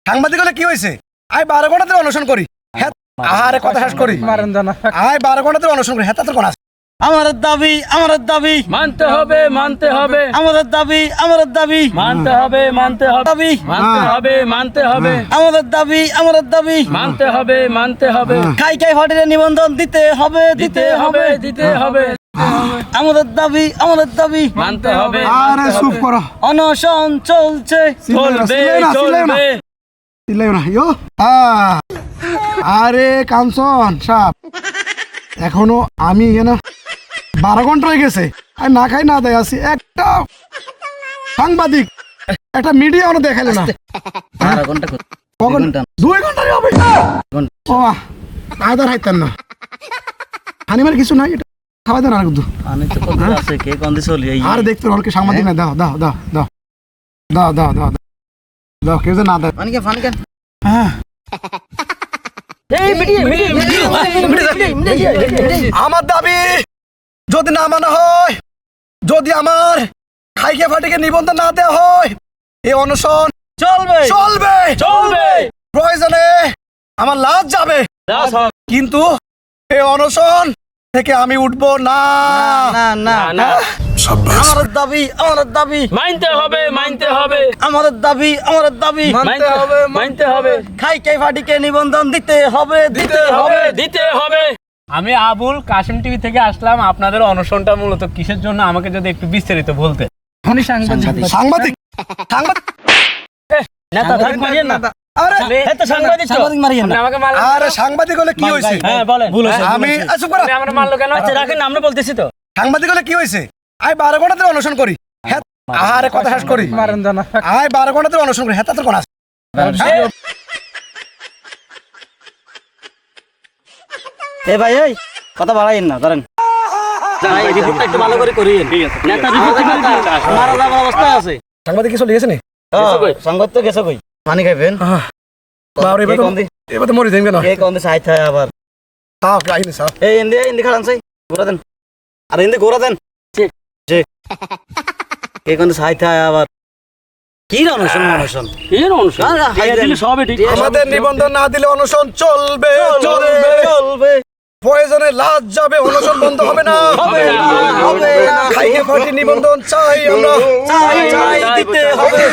সাংবাদিক হলে কি হয়েছে? আমি 12 ঘন্টা ধরে অনশন করি। আহারে কথা শেষ করি। আমি 12 ঘন্টা ধরে অনশন করি। তোর কোন আছে? আমাদের দাবি মানতে হবে আমাদের দাবি মানতে হবে দাবি মানতে হবে আমাদের দাবি মানতে হবে খাই ফাটিরে নিবন্ধন দিতে হবে দিতে হবে আমাদের দাবি মানতে হবে আরে চুপ করো। অনশন চলছে চলবে চিল্লাইও না। আরে কাঞ্চন সাপ, এখনো আমি এখানে 12 ঘন্টা হয়ে গেছে আর না খাই না দেয় আছি। একটা সাংবাদিক একটা মিডিয়া আমরা দেখাইলো না। 12 ঘন্টা কখন? 2 ঘন্টা হবে। ও আদার হাইতেন না হানিমার কিছু নাই, এটা খাওয়া দেন। আর কিন্তু আমি তো কত আছে কে কোন দিছে চলি আর দেখতে অনেক সাংবাদিক না। দাও দাও দাও দাও দাও দাও দাও দাও কেউ না দেয়। ফানি কেন হ্যাঁ এই আমার দাবি যদি না মানা হয়, যদি আমার খাইকে ফাটিকে নিবন্ধন না দেওয়া হয়, এই অনশন চলবে চলবে। প্রয়োজনে আমার লাশ যাবে, কিন্তু এই অনশন থেকে আমি উঠবো না। না না আমাদের দাবি মানতে হবে আমাদের দাবি মানতে হবে খাই ফাটিকে নিবন্ধন দিতে হবে দিতে হবে। আমি আবুল কাশিম টিভি থেকে আসলাম। আপনাদের অনশনটা মূলত কিসের জন্য আমাকে যদি একটু বিস্তারিত বলতে। সাংবাদিক নেতা ধাক মারিয়েন না। আরে সাংবাদিক মারিয়েন না আমাকে মারলেন। আরে সাংবাদিক হলে কি হয়েছে? হ্যাঁ বলেন। আমি চুপ করো। আপনি আমরা মারলো কেন? আচ্ছা রাখেন আমরা বলতেছি তো সাংবাদিক হলে কি হয়েছে? আমি 12 ঘন্টা ধরে অনশন করি। আহারে কথা শেষ করি। আমি 12 ঘন্টা ধরে অনশন করি। তোর কোন আছে? ভাই এই কথা বাড়াইন না ধরেন রিপোর্টটা একটু ভালো করে করিয়েন। নেতা রিপোর্ট মারা যাওয়ার অবস্থায় আছে। সাংবাদিক কিছু লিখেছে নি? সংবাদ তো গেছে কই পানি খাইবেন বাবা এবার তো মরে যাইবে না। কে কোন দিছে আইতা আবার সাফ আইনি সাফ। এই ইন্দি খালান চাই ঘোরা দেন আর ইন্দি ঘোরা দেন ঠিক জি কে কোন দিছে আইতা আবার কি অনশন সবই ঠিক। আমাদের নিবন্ধন না দিলে অনশন চলবে। প্রয়োজনে লাশ যাবে, অনশন বন্ধ হবে না। খাইকে ফাটি নিবন্ধন চাই আমরা। চাই দিতে হবে